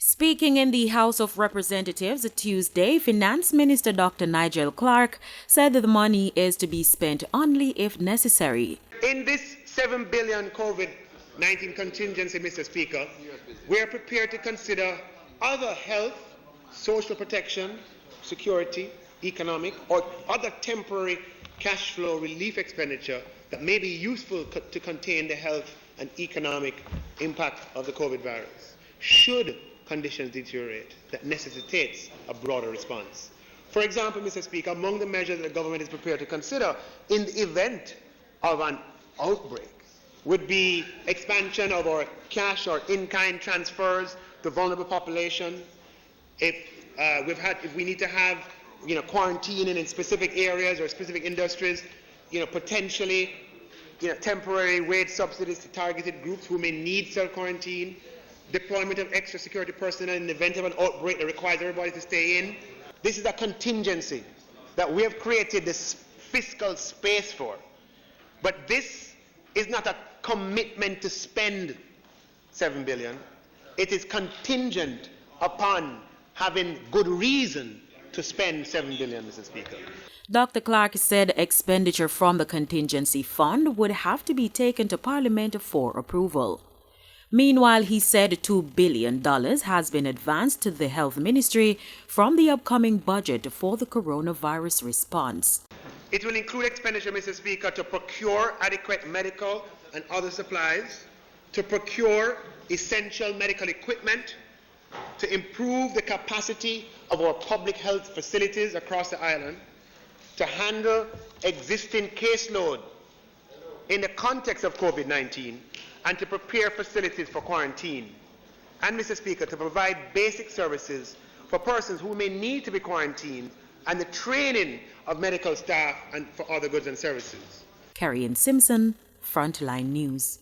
Speaking in the House of Representatives Tuesday, Finance Minister Dr. Nigel Clark said that the money is to be spent only if necessary. In this $7 billion COVID-19 contingency, Mr. Speaker, we are prepared to consider other health, social protection, security, economic, or other temporary cash flow relief expenditure that may be useful to contain the health and economic impact of the COVID virus, should conditions deteriorate that necessitates a broader response. For example, Mr. Speaker, among the measures that the government is prepared to consider in the event of an outbreak would be expansion of our cash or in-kind transfers to vulnerable population. If we need to have quarantining in specific areas or specific industries, potentially temporary wage subsidies to targeted groups who may need self-quarantine, deployment of extra security personnel in the event of an outbreak that requires everybody to stay in. This is a contingency that we have created this fiscal space for. But this is not a commitment to spend $7 billion. It is contingent upon having good reason to spend $7 billion, Mr. Speaker. Dr. Clark said expenditure from the contingency fund would have to be taken to Parliament for approval. Meanwhile, he said $2 billion has been advanced to the Health Ministry from the upcoming budget for the coronavirus response. It will include expenditure, Mr. Speaker, to procure adequate medical and other supplies, to procure essential medical equipment, to improve the capacity of our public health facilities across the island, to handle existing caseload in the context of COVID-19, and to prepare facilities for quarantine. And, Mr. Speaker, to provide basic services for persons who may need to be quarantined and the training of medical staff and for other goods and services. Carrie Simpson, Frontline News.